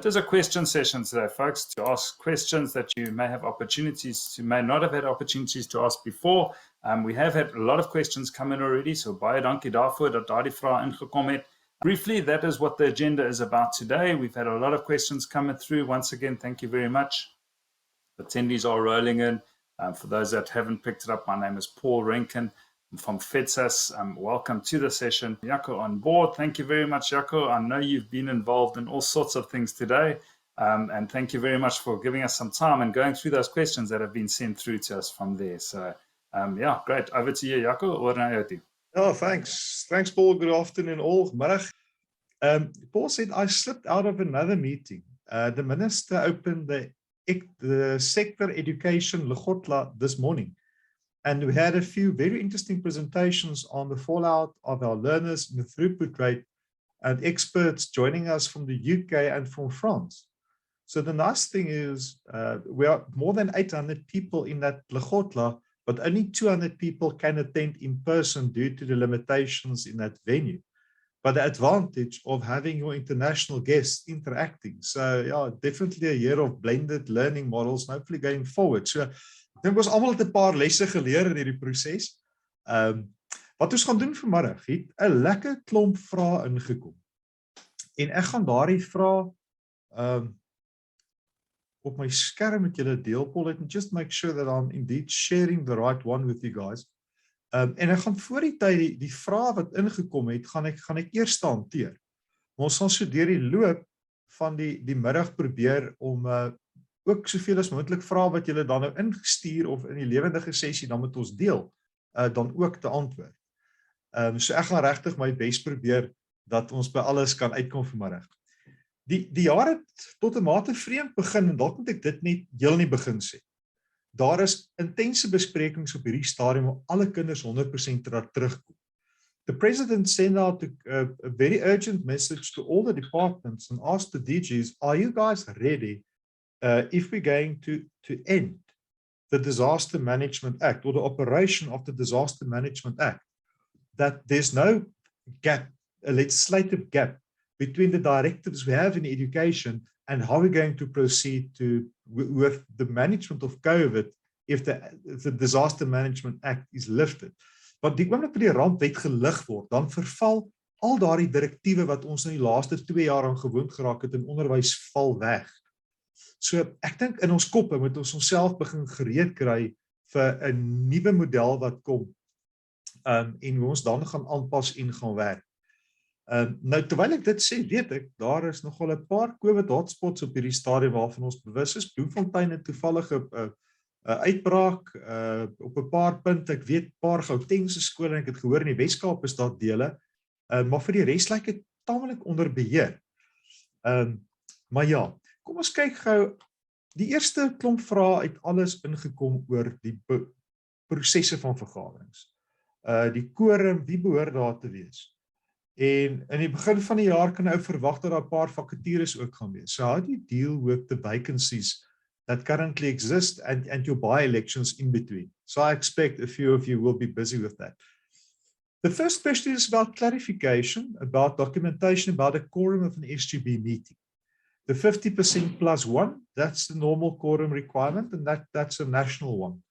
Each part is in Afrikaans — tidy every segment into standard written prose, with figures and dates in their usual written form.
it is a question session today, folks, to ask questions that you may have may not have had opportunities to ask before. We have had a lot of questions come in already, so baie dankie daarvoor dat daardie vrae ingekom het. Briefly, that is what the agenda is about today. We've had a lot of questions coming through. Once again, thank you very much. Attendees are rolling in. For those that haven't picked it up, my name is Paul Rencken. I'm from FEDSAS. Welcome to the session. Jaco on board. Thank you very much, Jaco. I know you've been involved in all sorts of things today. And thank you very much for giving us some time and going through those questions that have been sent through to us from there. So, yeah, great. Over to you, Jaco. Oor na jou toe. Oh, thanks. Thanks, Paul. Good afternoon, all. Middag. Paul said, I slipped out of another meeting. The minister opened the sector education Legotla this morning. And we had a few very interesting presentations on the fallout of our learners in the throughput rate and experts joining us from the UK and from France. So the nice thing is we are more than 800 people in that Legotla, but only 200 people can attend in person due to the limitations in that venue. But the advantage of having your international guests interacting. So yeah, definitely a year of blended learning models, and hopefully going forward. So ek dink ons almal het 'n paar lesse geleer in hierdie proses. Wat ons gaan doen vanmiddag, het 'n lekker klomp vrae ingekom. En ek gaan daardie vrae op my skerm met julle deel, Paul, and just make sure that I'm indeed sharing the right one with you guys. En ek gaan voor die tyd die vrae wat ingekom het, gaan ek eers hanteer. Maar ons gaan so deur die loop van die middag probeer om ook soveel as moontlik vrae wat julle dan nou ingestuur of in die lewendige sessie dan met ons deel, dan ook te antwoord. So ek gaan regtig my bes probeer dat ons by alles kan uitkom vanmiddag. Die jaar het tot 'n mate vreemd begin en dalk moet ek dit net heel in die begin sê. Daar is intense besprekings op hierdie stadium om alle kinders 100% terugkom. The president sent out a very urgent message to all the departments and asked the DGs, are you guys ready if we're going to end the Disaster Management Act or the operation of the Disaster Management Act, that there's no gap, a legislative gap between the directives we have in education and how we're going to proceed with the management of COVID if the Disaster Management Act is lifted. Want die oomblik wat die rampwet gelig word, dan verval al daardie direktiewe wat ons in die laaste 2 jaar aan gewoond geraak het in onderwys val weg. So ek dink in ons koppe moet ons onsself begin gereed kry vir 'n nuwe model wat kom en hoe ons dan gaan aanpas en gaan werk. Nou terwyl ek dit sê, weet ek, daar is nogal 'n paar COVID hotspots op hierdie stadium waarvan ons bewus is. Bloemfontein het toevallige uitbraak op 'n paar punte. Ek weet 'n paar Gautengse skole en ek het gehoor in die Weskaap is daar dele, maar vir die res lyk dit tamelik onder beheer. Maar ja, kom ons kyk gou. Die eerste klomp vrae het alles ingekom oor die prosesse van vergaderings. Die quorum, wie behoort daar te wees? En in die begin van die jaar kan ou verwag dat daar 'n paar vakatures ook gaan wees. So how do you deal with the vacancies that currently exist and your by-elections in between? So I expect a few of you will be busy with that. The first question is about clarification, about documentation, about a quorum of an SGB meeting. The 50% plus one, that's the normal quorum requirement, and that's a national one.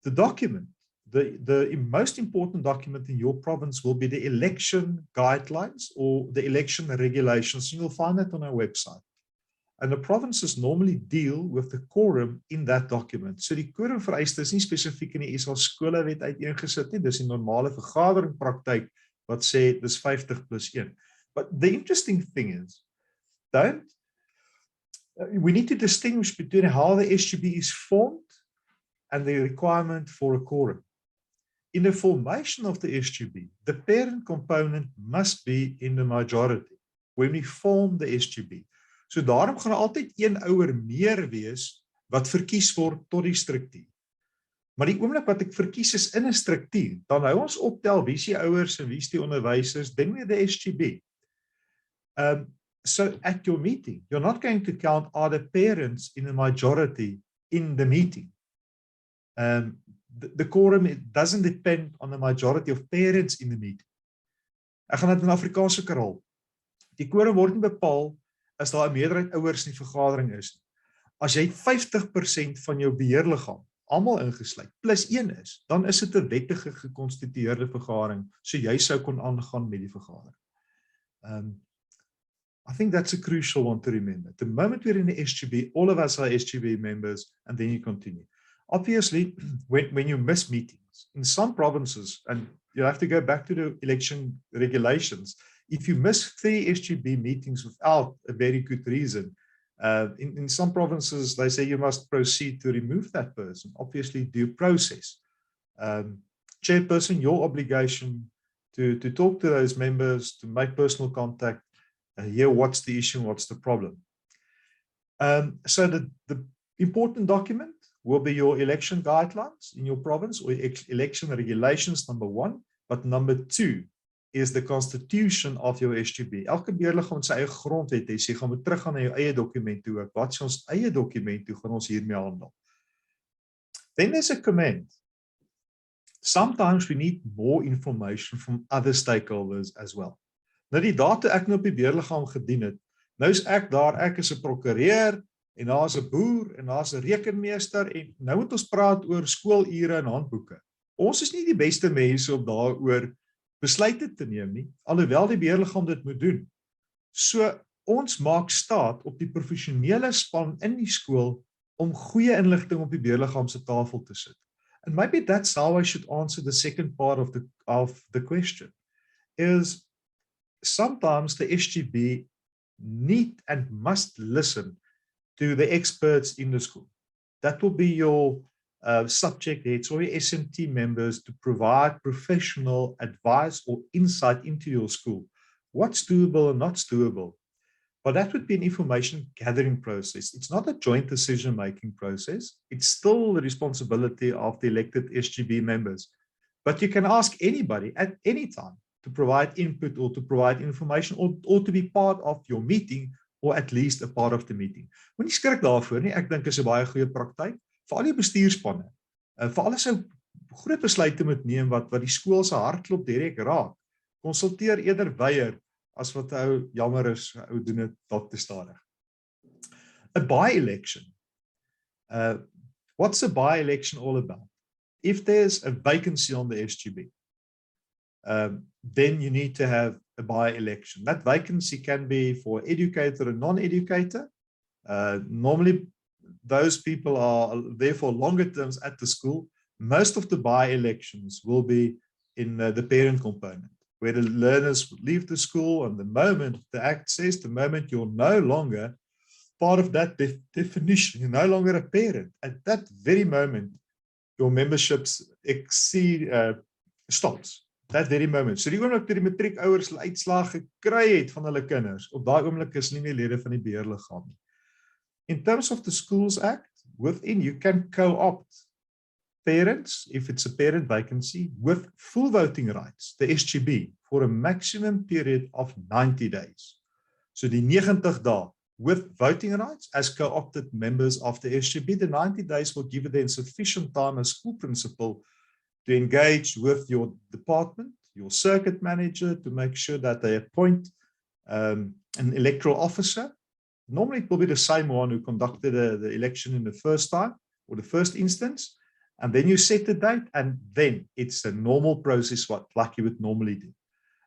The document, the most important document in your province will be the election guidelines or the election regulations, and you'll find that on our website. And the provinces normally deal with the quorum in that document. So die quorum vereiste is nie spesifiek in die SA skolewet uiteengesit nie, dis die normale vergadering praktyk wat sê dis 50 plus 1. But the interesting thing is, we need to distinguish between how the SGB is formed and the requirement for a quorum. In the formation of the SGB, the parent component must be in the majority when we form the SGB. So daarom gaan altyd een ouer meer wees wat verkies word tot die struktuur. Maar die oomblik wat ek verkies is in 'n struktuur, dan hou ons optel wie is die ouers en wie is die onderwysers, then we're the SGB. So at your meeting, you're not going to count are the parents in the majority in the meeting. The quorum, it doesn't depend on the majority of parents in the meeting. Ek gaan dit in Afrikaans ook herhaal. Die quorum word nie bepaal as daar 'n meerderheid ouers in die vergadering is. As jy 50% van jou beheerliggaam, almal ingesluit, plus 1 is, dan is dit 'n wettige gekonstitueerde vergadering, so jy sou kon aangaan met die vergadering. I think that's a crucial one to remember. The moment we're in the SGB, all of us are SGB members, and then you continue. Obviously, when you miss meetings, in some provinces, and you have to go back to the election regulations, if you miss 3 SGB meetings without a very good reason, in some provinces, they say you must proceed to remove that person, obviously due process. Chairperson, your obligation to talk to those members, to make personal contact, hear what's the issue, what's the problem. So the important document will be your election guidelines in your province, or election regulations, number 1. But number 2 is the constitution of your SGB. Elke beheerliggaam met sy eie grondwet, hy sê, gaan we teruggaan na jou eie dokument toe ook. Wat is ons eie dokument toe, gaan ons hiermee handel. Then there's a comment. Sometimes we need more information from other stakeholders as well. Nou die dae toe ek nou op die beheerliggaam gedien het, nou is ek daar, ek is 'n prokureur, en daar is 'n boer, en daar is 'n rekenmeester, en nou moet ons praat oor skoolure en handboeke. Ons is nie die beste mense om daaroor besluite te neem nie, alhoewel die beheerliggaam dit moet doen. So ons maak staat op die professionele span in die skool om goeie inligting op die beheerliggaam se tafel te sit. And maybe that's how I should answer the second part of the question, is sometimes the SGB need and must listen to the experts in the school. That will be your subject heads or your SMT members to provide professional advice or insight into your school. What's doable and not doable. But that would be an information gathering process. It's not a joint decision-making process. It's still the responsibility of the elected SGB members. But you can ask anybody at any time to provide input or to provide information or to be part of your meeting or at least a part of the meeting. Moenie skrik daarvoor nie. Ek dink is 'n baie goeie praktyk vir al die bestuurspanne. Vir alles ou groot besluite moet neem wat die skool se hartklop direk raak. Konsulteer eerder weier as wat ou jammer is, ou doen dit dalk te stadig. A by-election. What's a by-election all about? If there's a vacancy on the SGB, then you need to have a by-election. That vacancy can be for educator and non-educator. Normally, those people are there for longer terms at the school. Most of the by-elections will be in the parent component, where the learners leave the school, and the moment the Act says, the moment you're no longer part of that definition, you're no longer a parent, at that very moment, your memberships stops. That very moment. So die oomblik dat die matriek ouers hulle uitslaag gekry het van hulle kinders, op daai oomblik is nie meer lede van die beheerliggaam nie. In terms of the Schools Act, within you can co-opt parents, if it's a parent vacancy, with full voting rights, the SGB, for a maximum period of 90 days. So die 90 dae with voting rights as co-opted members of the SGB, the 90 days will give them sufficient time as school principal to engage with your department, your circuit manager, to make sure that they appoint an electoral officer. Normally it will be the same one who conducted the election in the first time or the first instance. And then you set the date, and then it's a normal process like you would normally do.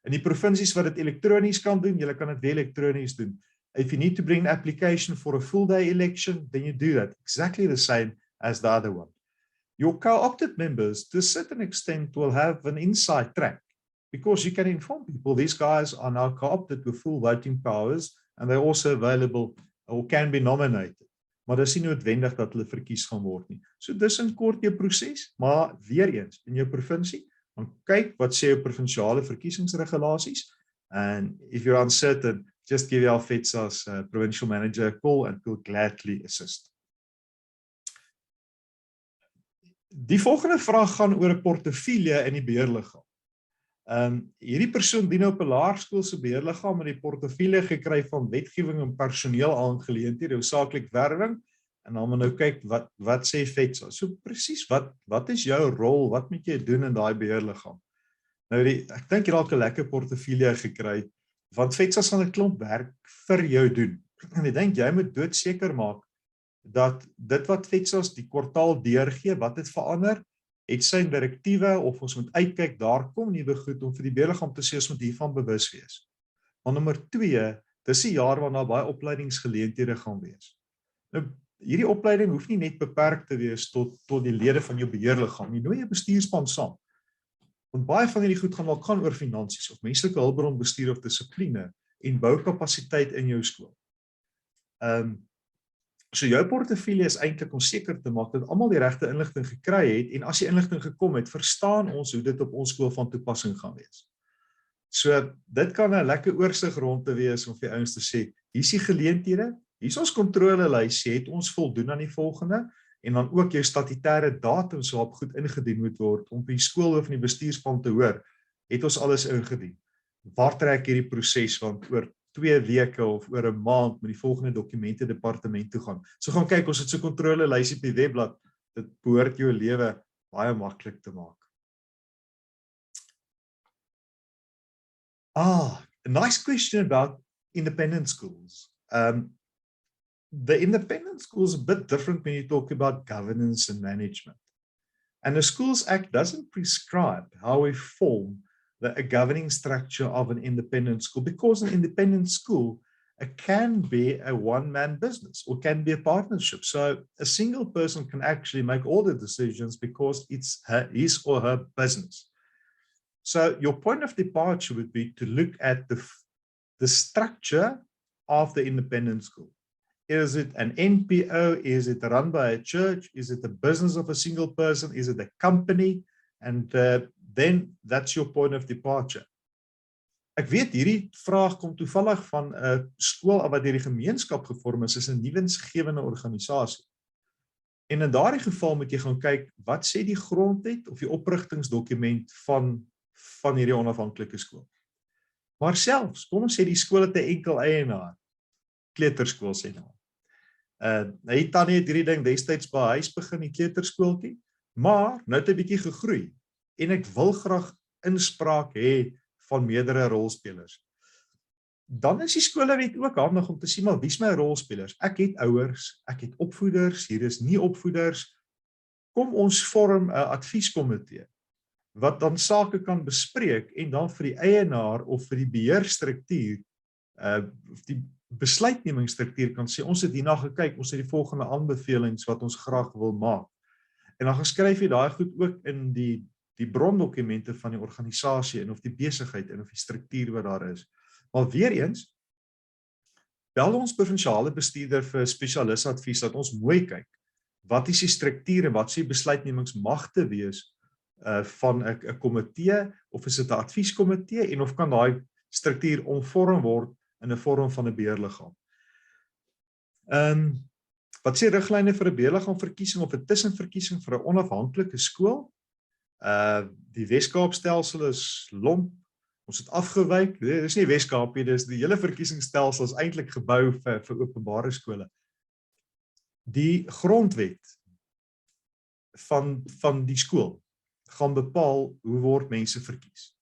In die provinsies wat dit elektronies kan doen, julle kan dit weer elektronies doen. If you need to bring an application for a full day election, then you do that exactly the same as the other one. Your co-opted members, to a certain extent, will have an inside track, because you can inform people these guys are now co-opted with full voting powers, and they're also available or can be nominated. Maar dis nie noodwendig dat hulle verkies gaan word nie. So dis 'n kort jou proses, maar weer eens in jou provinsie, dan kyk wat sê jou provinsiale verkiesingsregulasies, and if you're uncertain, just give your FEDSAS provincial manager a call and we'll gladly assist. Die volgende vraag gaan oor 'n portefeulje in die beheerliggaam. Hierdie persoon dien op 'n laerskoolse beheerliggaam met die portefeulje gekry van wetgewing en personeel aangeleenthede, hoofsaaklik werwing, en dan moet nou kyk wat sê FEDSAS. So presies wat is jou rol, wat moet jy doen in daai beheerliggaam? Nou ek dink jy dalk 'n lekker portefeulje gekry, want FEDSAS gaan 'n klomp werk vir jou doen. En ek dink jy moet doodseker maak dat dit wat FEDSAS die kwartaal deurgee, wat het verander, het sy direktiewe of ons moet uitkyk, daar kom nuwe goed om vir die beheerliggaam te sê ons moet hiervan bewus wees. Maar nommer 2, dis die jaar waarna baie opleidingsgeleenthede gaan wees. Nou, hierdie opleiding hoef nie net beperk te wees tot die lede van jou beheerliggaam nie, nooi jou bestuurspan saam. Want baie van hierdie goed gaan oor finansies of menslike hulpbronbestuur of dissipline en bou kapasiteit in jou skool. So jou portefeulje is eintlik om seker te maak dat almal die regte inligting gekry het en as die inligting gekom het, verstaan ons hoe dit op ons skool van toepassing gaan wees. So dit kan 'n lekker oorsig rond te wees om vir ouens te sê, hier is die geleenthede, hier is ons kontrolelysie, het ons voldoen aan die volgende en dan ook jou statutêre datums waarop goed ingedien moet word om die skoolhoof en die bestuurspan te hoor, het ons alles ingedien. Waar trek hierdie proses want oor 2 weke of oor 'n maand met die volgende dokumente departement toe gaan. So gaan kyk, ons het so kontrolelysie op die webblad, dit behoort jou lewe baie maklik te maak. A nice question about independent schools. The independent school is a bit different when you talk about governance and management. And the Schools Act doesn't prescribe how we form a governing structure of an independent school, because an independent school can be a one-man business or can be a partnership. So a single person can actually make all the decisions because it's his or her business. So your point of departure would be to look at the structure of the independent school. Is it an NPO? Is it run by a church? Is it the business of a single person? Is it a company? And then that's your point of departure. Ek weet hierdie vraag kom toevallig van 'n skool wat deur die gemeenskap gevorm is 'n nuwensgewende organisasie. En in daardie geval moet jy gaan kyk wat sê die grondwet of die oprigtingsdokument van hierdie onafhanklike skool. Maar selfs, kom ons sê die skool het 'n enkel eienaar, kleuterskool sê nou. Hy tannie het hierdie ding destyds by huis begin, die kleuterskooltjie, maar nou het 'n bietjie gegroei en ek wil graag inspraak hê van meerdere rolspelers. Dan is die skolewet ook handig om te sien maar wie is my rolspelers? Ek het ouers, ek het opvoeders, hier is nie opvoeders. Kom ons vorm 'n advieskomitee wat dan sake kan bespreek en dan vir die eienaar of vir die beheerstruktuur of die besluitnemingsstruktuur kan sê ons het hierna gekyk, ons het die volgende aanbevelings wat ons graag wil maak. En dan geskryf jy daai goed ook in die brondokumente van die organisasie en of die besigheid en of die struktuur wat daar is. Maar weer eens, bel ons provinsiale bestuurder vir spesialisadvies dat ons mooi kyk. Wat is die struktuur en wat is die besluitnemingsmagte wees van 'n komitee of is dit 'n advieskomitee en of kan daai struktuur omvorm word in 'n vorm van 'n beheerliggaam. Wat sê riglyne vir 'n beheerliggaamverkiesing of 'n tussenverkiesing vir 'n onafhanklike skool? Die Weskaapstelsel is lomp. Ons het afgewyk. Dit is nie Weskaap nie, dis die hele verkiesingsstelsel is eintlik gebou vir openbare skole. Die grondwet van die skool gaan bepaal hoe word mense verkies.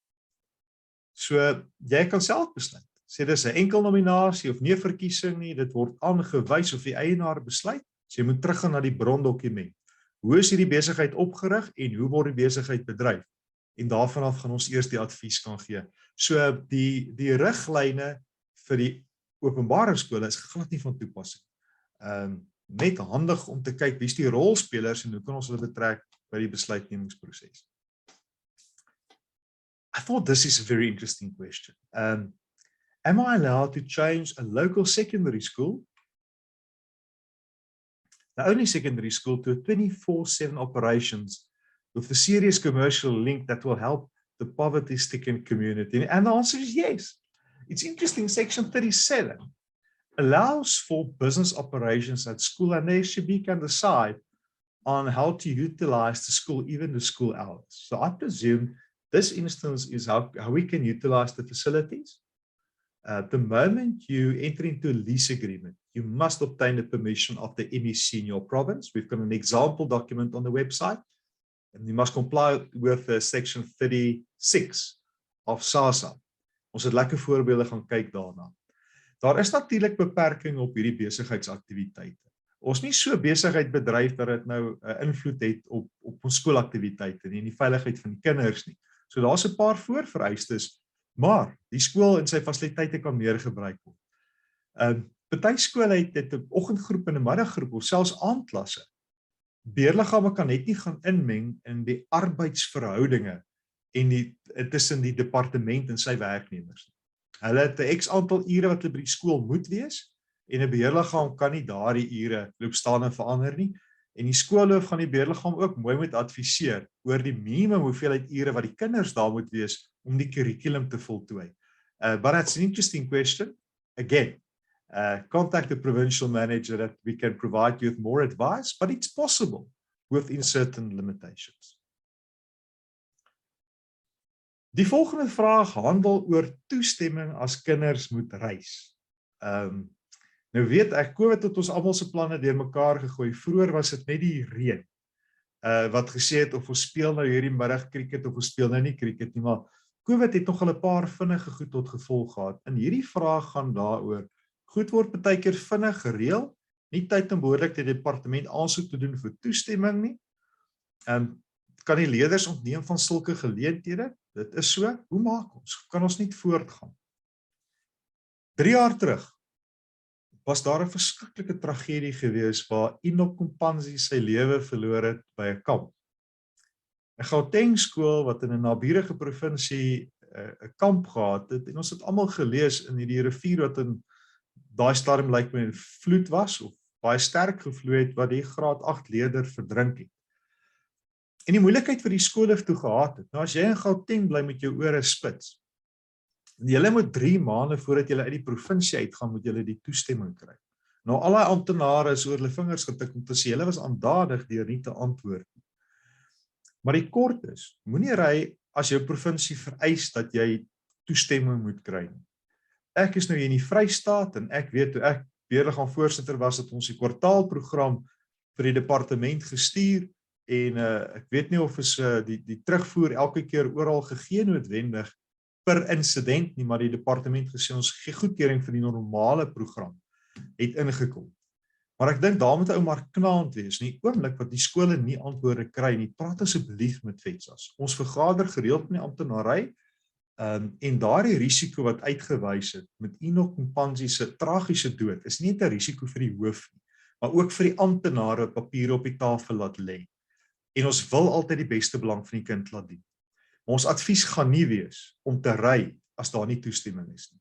So jy kan self besluit. Sê dis 'n enkel nominasie of nie verkiesing nie, dit word aangewys of die eienaar besluit. So jy moet teruggaan na die brondokument. Hoe is hierdie besigheid opgerig en hoe word die besigheid bedryf? En daarvan af gaan ons eers die advies kan gee. So die riglyne vir die openbare skole is glad nie van toepassing. Net handig om te kyk wie is die rolspelers en hoe kan ons hulle betrek by die besluitnemingsproses. I thought this is a very interesting question. Am I allowed to change a local secondary school, the only secondary school, to a 24/7 operations with a serious commercial link that will help the poverty-stricken community? And the answer is yes. It's interesting, section 37 allows for business operations at school, and the SGB can decide on how to utilize the school, even the school hours. So I presume this instance is how we can utilize the facilities. The moment you enter into a lease agreement, you must obtain the permission of the MEC in your province. We've got an example document on the website, and you must comply with section 36 of SASA. Ons het lekker voorbeelde gaan kyk daarna. Daar is natuurlik beperking op hierdie besigheidsaktiwiteite. Ons nie so besigheid bedryf dat dit nou 'n invloed het op ons skoolaktiwiteite nie en die veiligheid van die kinders nie. So daar's 'n paar voorvereistes, maar die skool en sy fasiliteite kan meer gebruik word. Party skole het 'n oggendgroep en 'n middaggroep of selfs aandklasse. Beheerliggame kan net nie gaan inmeng in die arbeidsverhoudinge en tussen die departement en sy werknemers. Hulle het 'n x aantal ure wat hulle by die skool moet wees en 'n beheerliggaam kan nie daardie ure loopstaande verander nie. En die skoolhoof gaan die beheerliggaam ook mooi moet adviseer oor die minimum hoeveelheid ure wat die kinders daar moet wees om die kurrikulum te voltooi. But that's an interesting question. Again, contact the provincial manager that we can provide you with more advice, but it's possible within certain limitations. Die volgende vraag handel oor toestemming as kinders moet reis. Nou weet ek, COVID het ons almal se planne deurmekaar gegooi. Vroeër was dit net die reën wat gesê het of ons speel nou hierdie middag cricket of ons speel nou nie cricket nie, maar COVID het nogal 'n paar vinnige goed tot gevolg gehad. En hierdie vraag gaan daaroor. Goed word partykeer vinnig gereël, nie tyd en behoorlik die departement aansoek te doen vir toestemming nie. Kan die leerders ontneem van sulke geleenthede? Dit is so. Hoe maak ons? Kan ons nie voortgaan? 3 jaar terug was daar 'n verskriklike tragedie gewees waar Enoch Kompanzi sy lewe verloor het by 'n kamp. 'n Gauteng skool wat in 'n naburige provinsie 'n kamp gehad het en ons het almal gelees in hierdie rivier wat in daai stadium lyk my 'n vloed was of baie sterk gevloei het wat die graad 8 leerder verdrink het. En die moeilikheid vir die skole toe gehad het. Nou as jy in Gauteng bly met jou ore spits. Julle moet 3 maande voordat julle uit die provinsie uitgaan, moet julle die toestemming kry. Nou al die amptenare is oor hulle vingers getik om te sê hulle was aandadig deur nie te antwoord nie. Maar die kort is, moenie ry as jou provinsie vereis dat jy toestemming moet kry nie. Ek is nou hier in die Vrystaat en ek weet toe ek beheerliggaam voorsitter was dat ons die kwartaalprogram vir die departement gestuur en ek weet nie of is die terugvoer elke keer oral gegee noodwendig per insident nie, maar die departement gesê ons gee goedkeuring vir die normale program het ingekom. Maar ek dink daar moet ou maar knaand wees, nie oomblik wat die skole nie antwoorde kry nie, praat asseblief met FEDSAS. Ons vergader gereeld met die amptenary en daardie risiko wat uitgewys het met Enoch Kompanzi se tragiese dood is nie net 'n risiko vir die hoof nie, maar ook vir die amptenare wat papiere op die tafel laat lê. En ons wil altyd die beste belang van die kind laat dien. Ons advies gaan nie wees om te ry as daar nie toestemming is nie.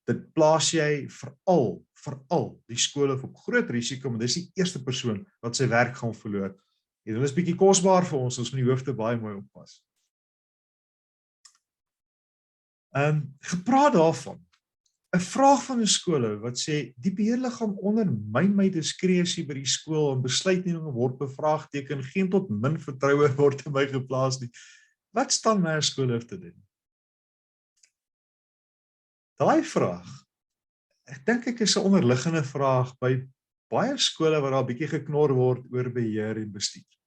Dit plaas jy veral die skole op groot risiko, want dis die eerste persoon wat sy werk gaan verloor. En dit is bietjie kosbaar vir ons moet die hoofde baie mooi oppas. Gepraat daarvan, 'n vraag van 'n skole wat sê die beheerliggaam ondermyn my diskresie by die skool en besluitneming word bevraagteken, geen tot min vertroue word in my geplaas nie. Wat staan my as skoolhoof te doen? Daai vraag, ek dink ek is 'n onderliggende vraag by baie skole waar daar bietjie geknor word oor beheer en bestuur.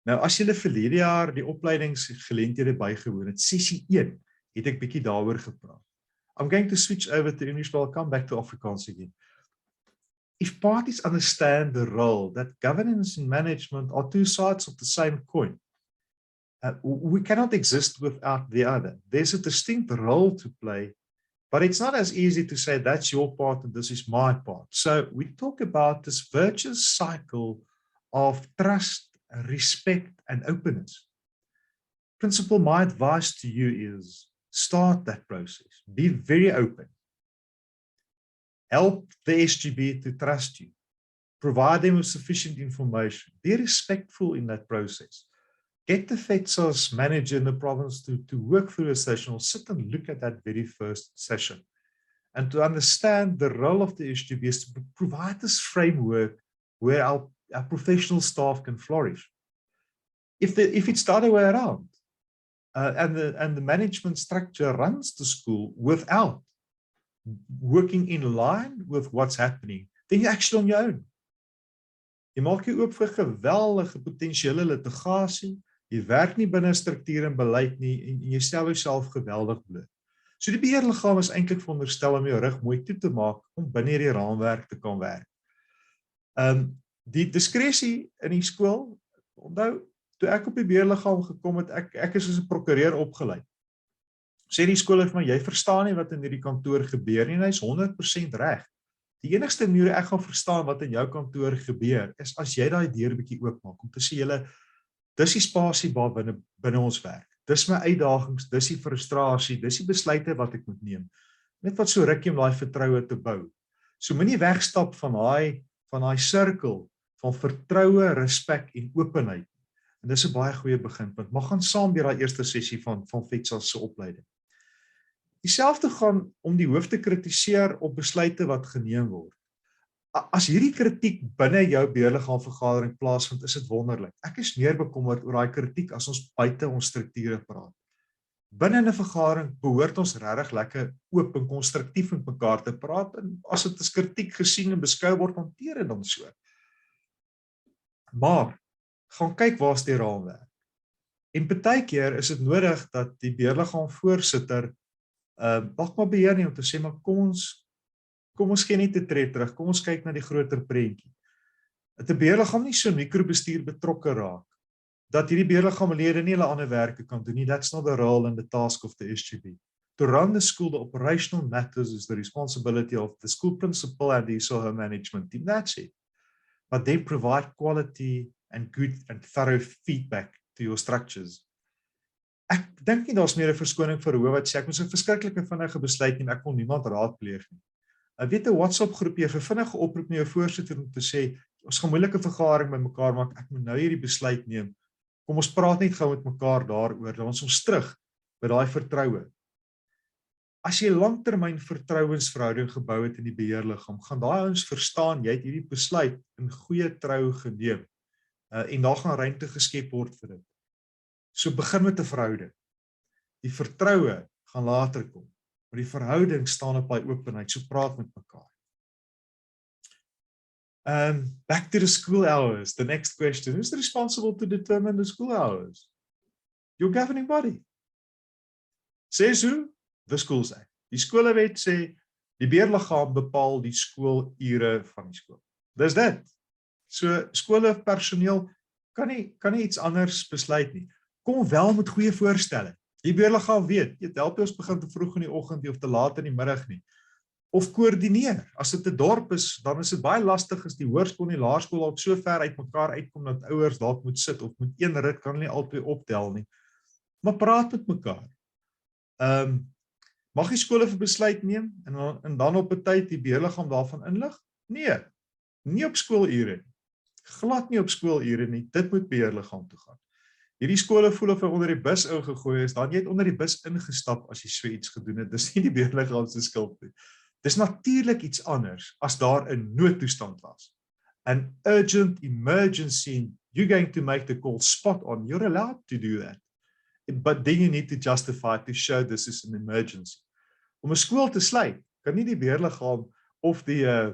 Nou as julle verlede jaar die opleidingsgeleenthede bygewoon het, sessie 1, het ek bietjie daaroor gepraat. I'm going to switch over to English, but I'll come back to Afrikaans again. If parties understand the role that governance and management are two sides of the same coin, we cannot exist without the other. There's a distinct role to play, but it's not as easy to say that's your part and this is my part. So we talk about this virtuous cycle of trust, respect, and openness. Principal, my advice to you is start that process. Be very open. Help the SGB to trust you. Provide them with sufficient information. Be respectful in that process. Get the FEDSAS manager in the province to work through a session or sit and look at that very first session. And to understand the role of the SGB is to provide this framework where our professional staff can flourish. If it's the other way around, and the management structure runs the school without working in line with what's happening, then you're actually on your own. Jy maak jy oop vir geweldige potensiële litigasie, jy werk nie binne struktuur en beleid nie, en jy stel jouself geweldig bloot. So die beheerliggaam is eintlik veronderstel om jou rug mooi toe te maak om binne hierdie raamwerk te kan werk. Die diskresie in die skool, onthou, toe ek op die beheerliggaam gekom het, ek is as 'n prokureur opgelei. Sê die skool vir my, jy verstaan nie wat in hierdie kantoor gebeur nie, en hy is 100% reg. Die enigste manier ek gaan verstaan wat in jou kantoor gebeur, is as jy daai deur bietjie oopmaak, om te sê, julle, dis die spasie waar binne ons werk. Dis my uitdagings, dis die frustrasie, dis die besluite wat ek moet neem. Net wat so rukkie om daai vertroue te bou. So moenie wegstap van daai sirkel van vertroue, respek en openheid. En dis 'n baie goeie beginpunt. Maar gaan saam deur daai eerste sessie van FEDSAS se opleiding. Dieselfde gaan om die hoof te kritiseer op besluite wat geneem word. As hierdie kritiek binne jou beheerliggaamvergadering plaasvind, is dit wonderlik. Ek is meer bekommerd oor daai kritiek as ons buite ons strukture praat. Binne 'n vergadering behoort ons regtig lekker oop en konstruktief met mekaar te praat, en as dit as kritiek gesien en beskou word, hanteer dit dan so. Maar gaan kyk waar's die raamwerk. En partykeer is dit nodig dat die beheerliggaamvoorsitter dalk maar beheer nie om te sê, maar kom ons gee net 'n tree terug, kom ons kyk na die groter prentjie. Dat 'n beheerliggaam nie so mikrobestuur betrokke raak, dat hierdie beheerliggaamlede nie hulle ander werke kan doen nie. That's not the role and the task of the SGB. To run the school, the operational matters is the responsibility of the school principal and the SOHO management team. That's it. But they provide quality and good and thorough feedback to your structures. Ek dink nie daar's meer 'n verskoning vir hoe wat sê, ek moes 'n verskriklike vinnige besluit neem, ek kon niemand raadpleeg nie. Ek weet 'n WhatsApp groepie, 'n vinnige oproep na jou voorsitter om te sê, ons gaan moeilike vergadering by mekaar maak, ek moet nou hierdie besluit neem. Kom ons praat net gou met mekaar daaroor, dan ons terug by daai vertroue. As jy langtermyn vertrouensverhouding gebou het in die beheerliggaam, gaan daai ouens verstaan jy het hierdie besluit in goeie trou geneem. En daar gaan ruimte geskep word vir dit. So begin met 'n verhouding. Die vertroue gaan later kom, maar die verhouding staan op daai openheid, so praat met mekaar. Back to the school hours. The next question, who's responsible to determine the school hours? Your governing body. Says who? The Schools Act. Die skolewet sê, die beheerliggaam bepaal die skoolure van die skool. Dis dit. So skole personeel kan nie iets anders besluit nie. Kom wel met goeie voorstelle. Die beheerliggaam weet, jy help ons begin te vroeg in die oggend nie, of te laat in die middag nie. Of koördineer. As dit 'n dorp is, dan is dit baie lastig as die hoërskool en die laerskool dalk so ver uit mekaar uitkom dat ouers dalk moet sit of met een rit kan nie albei optel nie. Maar praat met mekaar. Mag die skole vir besluit neem en dan op 'n tyd die beheerliggaam daarvan inlig? Nee, nie op skoolure nie. Glad nie op skoolure nie. Dit moet beheerliggaam toe gaan. Hierdie skole voel of hy onder die bus ingegooi is, dan jy het onder die bus ingestap as jy so iets gedoen het. Dis nie die beheerliggaam se skuld nie. Dis natuurlik iets anders as daar 'n noodtoestand was. An urgent emergency, you're going to make the call spot on. You're allowed to do that. But then you need to justify to show this is an emergency. Om 'n skool te sluit, kan nie die beheerliggaam of die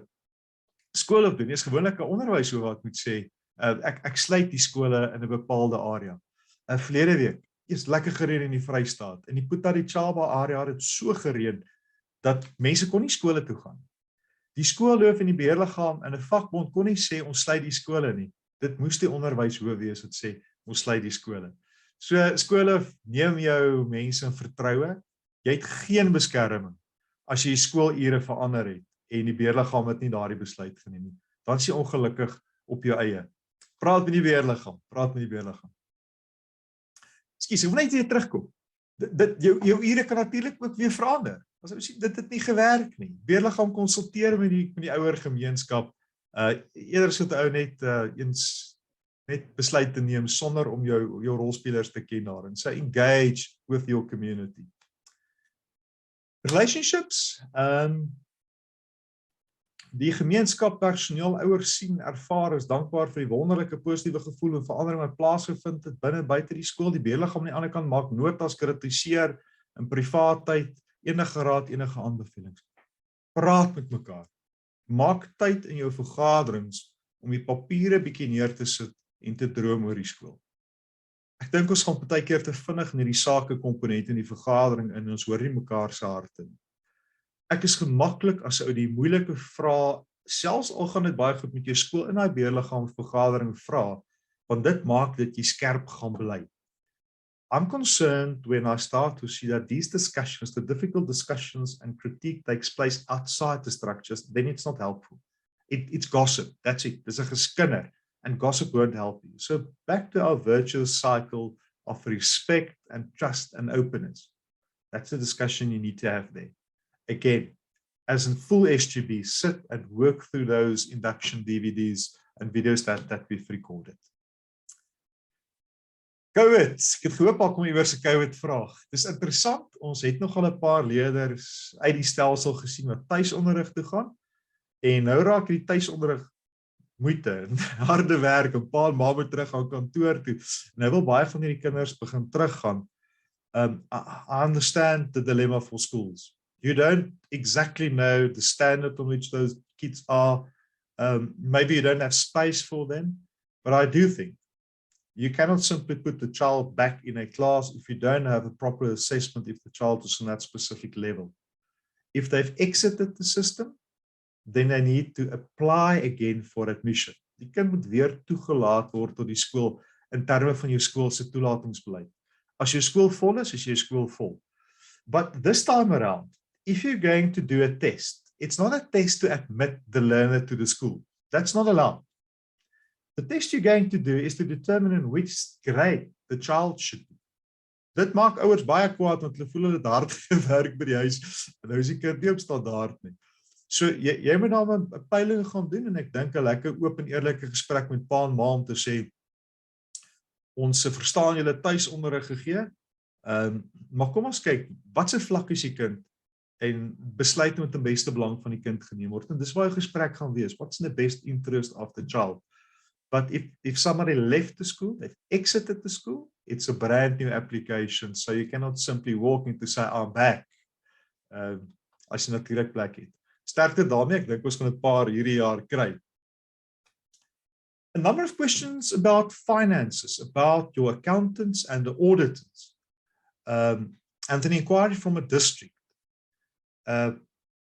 skole doen. Dis gewoonlik 'n onderwyshoof wat moet sê, ek sluit die skole in 'n bepaalde area. Verlede week, is lekker gereën in die Vrystaat. In die Putari-Chaba area het dit so gereën dat mense kon nie skole toe gaan. Die skoolhoof en die beheerliggaam in 'n vakbond kon nie sê ons sluit die skole nie. Dit moes die onderwyshoof wees wat sê ons sluit die skole. So skole neem jou mense in vertroue. Jy het geen beskerming as jy skoolure verander het en die beheerliggaam het nie daardie besluit geneem nie. Dan is jy ongelukkig op jou eie. Praat met die beheerliggaam. Ekskuus, ek wil net weer terugkom. Jou ure kan natuurlik ook weer verander. As ons sien dit het nie gewerk nie. Beheerliggaam konsulteer met die ouer gemeenskap. Eerder so 'n ou net besluit te neem sonder om jou rolspelers te ken daarin. So engage with your community. Relationships, die gemeenskap, personeel, ouers sien, ervaar, is dankbaar vir die wonderlike positiewe gevoel en verandering wat plaasgevind het binne buite die skool. Die beheerliggaam aan die ander kant maak notas, kritiseer in privaatheid, enige raad, enige aanbevelings. Praat met mekaar. Maak tyd in jou vergaderings om die papiere bietjie neer te sit en te droom oor die skool. Ek dink ons gaan baie keer te vinnig in hierdie sakekomponent in die vergadering en ons hoor nie mekaar se harte nie. Ek is gemaklik as ou die moeilike vrae, selfs al gaan dit baie goed met jou skool in daai beheerliggaam vergadering vra, want dit maak dat jy skerp gaan bly. I'm concerned when I start to see that these discussions, the difficult discussions and critique takes place outside the structures, then it's not helpful. It's gossip, that's it. Dis 'n geskinder, and gossip won't help you. So back to our virtuous cycle of respect and trust and openness. That's the discussion you need to have there. Again, as in full SGB, sit and work through those induction DVDs and videos that we've recorded. COVID, ek het gehoop daar kom iewers 'n COVID vraag. Dis interessant, ons het nogal 'n paar leerders uit die stelsel gesien wat tuisonderrig toe gaan. En nou raak die tuisonderrig moeite en harde werk, 'n paar maande terug aan kantoor toe. Nou wil baie van hierdie kinders begin teruggaan. I understand the dilemma for schools. You don't exactly know the standard on which those kids are. Maybe you don't have space for them, but I do think you cannot simply put the child back in a class if you don't have a proper assessment if the child is on that specific level. If they've exited the system, then they need to apply again for admission. Die kind moet weer toegelaat word tot die skool in terme van jou skool se toelatingsbeleid. As jou skool vol is jou skool vol. But this time around, if you're going to do a test, it's not a test to admit the learner to the school. That's not allowed. The test you're going to do is to determine in which grade the child should be. Dit maak ouers baie kwaad want hulle voel hulle het hard gewerk by die huis en nou is die kind nie op standaard nie. So jy moet nou 'n peiling gaan doen en ek dink 'n lekker oop en eerlike gesprek met pa en ma om te sê ons verstaan julle tuisonderrig gegee. Maar kom ons kyk, wat se vlak is die kind en besluit met die beste belang van die kind geneem word. En dis waar 'n gesprek gaan wees. What's in the best interest of the child? But if somebody left the school, they've exited the school, it's a brand new application. So you cannot simply walk in to say, I'm back. As jy natuurlik plek het. Sterkte daarmee, ek dink ons gaan 'n paar hierdie jaar kry. A number of questions about finances, about your accountants and the auditors. And an inquiry from a district.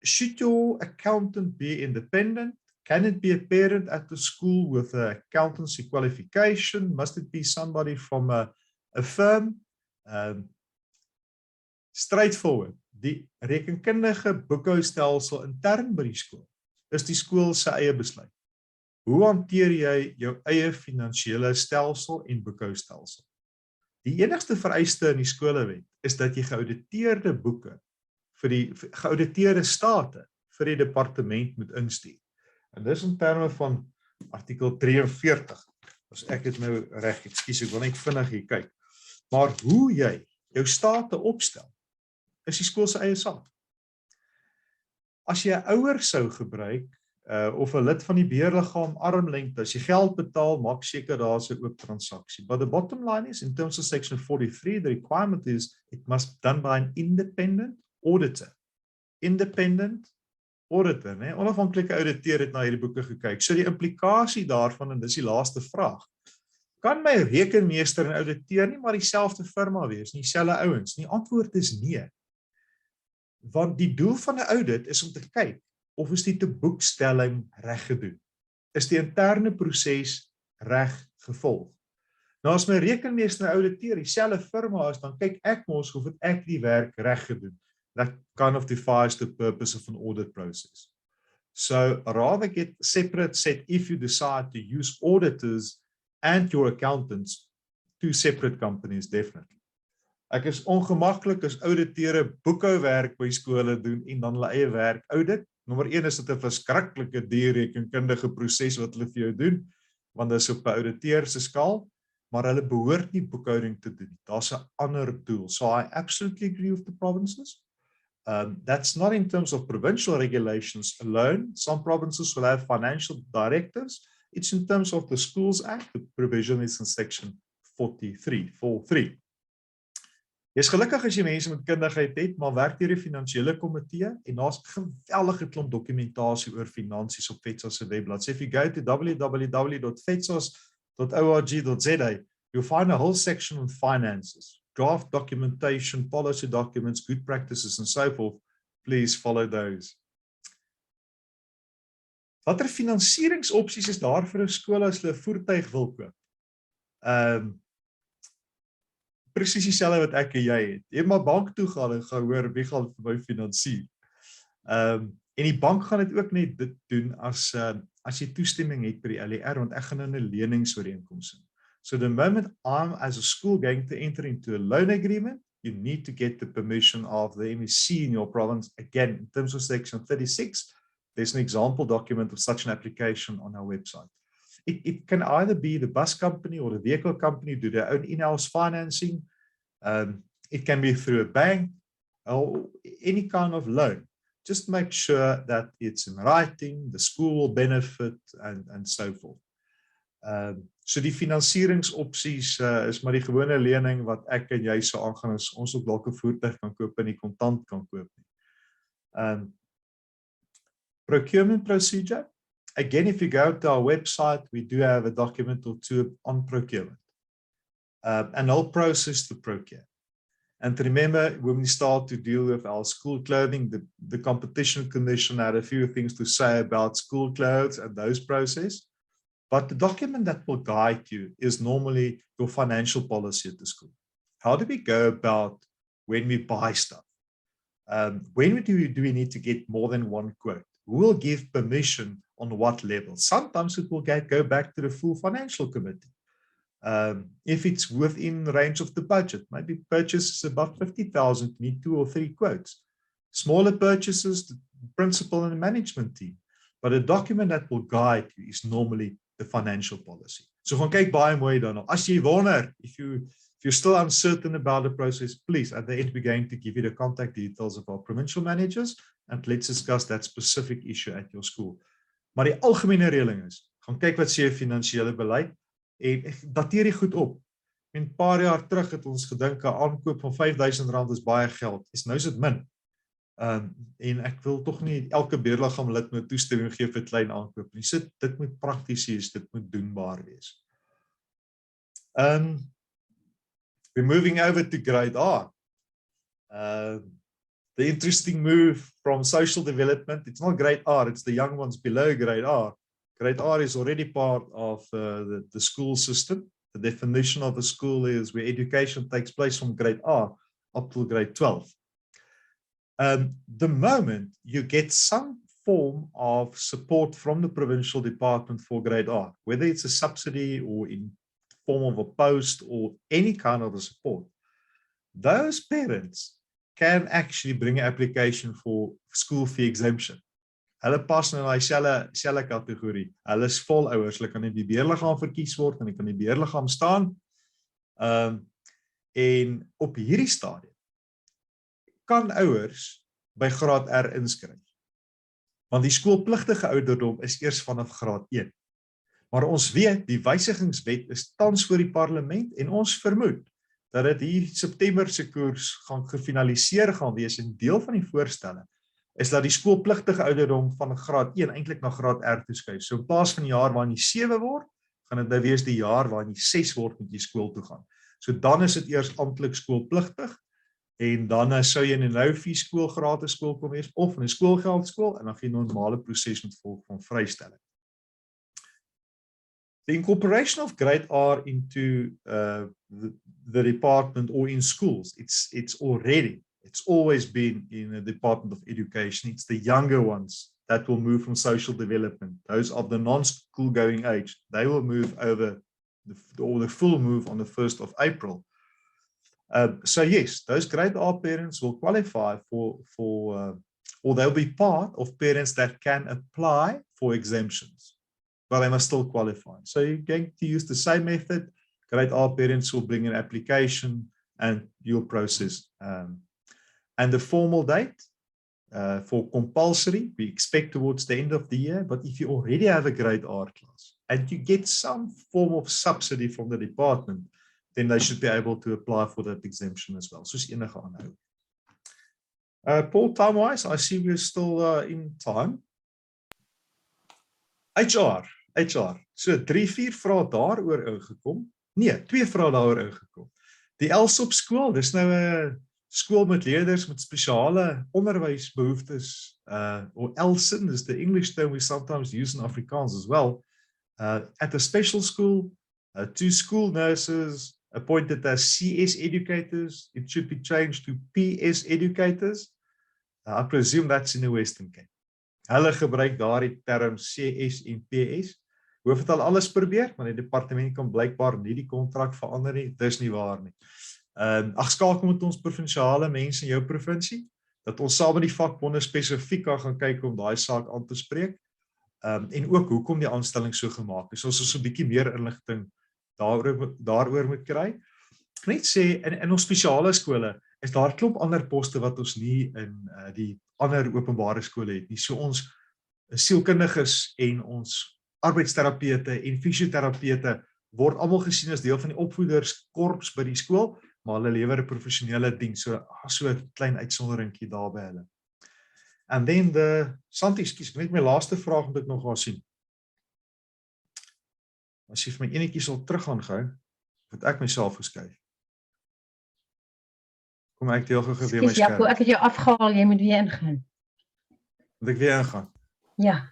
Should your accountant be independent? Can it be a parent at the school with an accountancy qualification? Must it be somebody from a firm? Straightforward. Die rekenkundige boekhoudstelsel intern by die skool is die skool se eie besluit. Hoe hanteer jy jou eie finansiële stelsel en boekhoudstelsel? Die enigste vereiste in die skolewet is dat jy geauditeerde boeke vir die geauditeerde state vir die departement moet instuur. En dis in terme van artikel 43. As ek dit nou reg, ekskuus, ek wil net vinnig hier kyk. Maar hoe jy jou state opstel, is die skool se eie saak. As jy 'n ouer sou gebruik, of 'n lid van die beheerliggaam armlengte, as jy geld betaal, maak seker daar's 'n oop transaksie. But the bottom line is, in terms of section 43, the requirement is, it must be done by an independent auditor. Independent auditor, né? Onafhanklike ouditeur het na hierdie boeke gekyk. So die implikasie daarvan, en dis die laaste vraag, kan my rekenmeester en ouditeur nie maar dieselfde firma wees, nie dieselfde ouens nie? Antwoord is nee. Want die doel van 'n audit is om te kyk of is die boekstelling reg gedoen. Is die interne proses reg gevolg? Nou as my rekenmeester en ouditeur dieselfde firma is, dan kyk ek mos of ek die werk reg gedoen. That kind of defies the purpose of an audit process. So rather get separate set if you decide to use auditors and your accountants, two separate companies, definitely. Ek is ongemaklik as auditeure boekhouwerk by skole doen en dan hulle eie werk audit. Nommer 1 is dit 'n verskriklike rekenkundige proses wat hulle vir jou doen, want dit is op 'n ouditeur se skaal, maar hulle behoort nie boekhouding te doen. Daar's 'n ander doel. So I absolutely agree with the provinces. That's not in terms of provincial regulations alone. Some provinces will have financial directives. It's in terms of the Schools Act. The provision is in section 43. Jy's gelukkig as jy mense met kundigheid het, maar werk deur die finansiële komitee en daar's 'n geweldige klomp dokumentasie oor finansies op FEDSAS se webblad. So if you go to www.fetsas.org.za, you'll find a whole section on finances, draft documentation, policy documents, good practices, and so forth. Please follow those. Watter financieringsopsies is daar vir 'n skool as hulle 'n voertuig wil koop? Presies dieselfde wat ek en jy het. Jy moet maar bank toe gaan en gaan hoor wie gaan vir my finansier. En die bank gaan dit ook net dit doen as jy toestemming het by die LER, want ek gaan nou 'n leningsooreenkoms doen. So the moment I'm as a school going to enter into a loan agreement, you need to get the permission of the MEC in your province. Again, in terms of section 36, there's an example document of such an application on our website. It can either be the bus company or the vehicle company do their own in-house financing. It can be through a bank or any kind of loan. Just make sure that it's in writing, the school will benefit, and so forth. So die financieringsopsies is maar die gewone lening wat ek en jy so aangaan as ons op dalk 'n voertuig kan koop en nie kontant kan koop nie. Procurement procedure. Again, if you go to our website, we do have a document or two on procurement. An whole process to procure. And remember, when we start to deal with our school clothing, the Competition Commission had a few things to say about school clothes and those process. But the document that will guide you is normally your financial policy at the school. How do we go about when we buy stuff? When do we need to get more than one quote? Who will give permission on what level? Sometimes it will go back to the full financial committee. If it's within the range of the budget, maybe purchases above 50,000 need 2 or 3 quotes. Smaller purchases, the principal and the management team. But a document that will guide you is normally the financial policy. So gaan kyk baie mooi daarna. As jy wonder, if you're still uncertain about the process, please, at the end we're going to give you the contact details of our provincial managers and let's discuss that specific issue at your school. Maar die algemene reëling is, gaan kyk wat sê finansiële beleid en dateer die goed op. 'n Paar jaar terug het ons gedink 'n aankoop van R5,000 is baie geld. Nou is dit min. En ek wil tog nie elke beheerliggaam lid met toestemming gee vir klein aankoop nie. Dit moet prakties wees, dit moet doenbaar wees. We're moving over to grade R. The interesting move from social development, it's not grade R, it's the young ones below grade R. Grade R is already part of the school system. The definition of a school is where education takes place from grade R up to grade 12. The moment you get some form of support from the provincial department for grade R, whether it's a subsidy or in form of a post or any kind of a support, those parents can actually bring an application for school fee exemption. Hulle pas nou in dieselfde kategorie. Hulle is volouuders, hulle kan nie die beheerliggaam verkies word en hulle kan die beheerliggaam staan. En op hierdie stadium kan ouers by graad R inskryf. Want die skoolpligtige ouderdom is eers vanaf graad 1. Maar ons weet, die wysigingswet is tans voor die parlement en ons vermoed dat dit hier September se koers gaan gefinaliseer gaan wees en deel van die voorstelle is dat die skoolpligtige ouderdom van graad 1 eintlik na graad R toeskuif. So in plaas van die jaar waarin jy 7 word, gaan dit nou wees die jaar waarin jy 6 word met jy skool toe gaan. So dan is dit eers amptelik skoolpligtig en dan sou jy in 'n low-fee skool gratis skool kon wees of in 'n skoolgeldskool en dan gaan jy 'n normale proses met volg van vrystelling. The incorporation of grade R into the department or in schools, it's always been in the Department of Education. It's the younger ones that will move from social development. Those of the non-school going age, they will move over, or the full move on the 1st of April. So yes, those grade R parents will qualify for or they'll be part of parents that can apply for exemptions, but they must still qualify. So you're going to use the same method. Grade R parents will bring an application and you'll process. And the formal date for compulsory, we expect towards the end of the year, but if you already have a grade R class and you get some form of subsidy from the department, then they should be able to apply for that exemption as well. Soos enige aanhou. Paul, time-wise, I see we're still in time. HR. So 3-4 vrae daaroor ingekom. Nee, 2 vrae daaroor ingekom. Die Elsop skool, dis nou 'n skool met leerders met spesiale onderwysbehoeftes, or ELSIN is the English term we sometimes use in Afrikaans as well. At a special school, 2 school nurses appointed as CS educators. It should be changed to PS educators. I presume that's in the Western Cape. Hulle gebruik daardie term CS en PS. Hoof het al alles probeer, maar die departement kan blykbaar nie die kontrak verander nie. Dis nie waar nie. Skakel met ons provinsiale mense in jou provinsie, dat ons saam met die vakbonde spesifiek gaan kyk om daai saak aan te spreek. En ook hoekom die aanstelling so gemaak is. Ons so 'n bietjie meer inligting daaroor moet kry. Ek net sê, in ons spesiale skole is daar 'n klomp ander poste wat ons nie in die ander openbare skole het nie. So ons sielkundiges en ons arbeidsterapeute en fisioterapeute word almal gesien as deel van die opvoederskorps by die skool, maar hulle lewer 'n professionele diens, so 'n klein uitsonderingkie daar by hulle. And then Santi, skus, net my laaste vraag moet ek nog gaan sien. As jy vir my enetjie sal teruggaan gou, het ek myself geskuif. Kom ek deel gou weer my Skus, Jaco, skerm. ek het jou afgehaal, jy moet weer ingaan. Moet ek weer ingaan? Ja.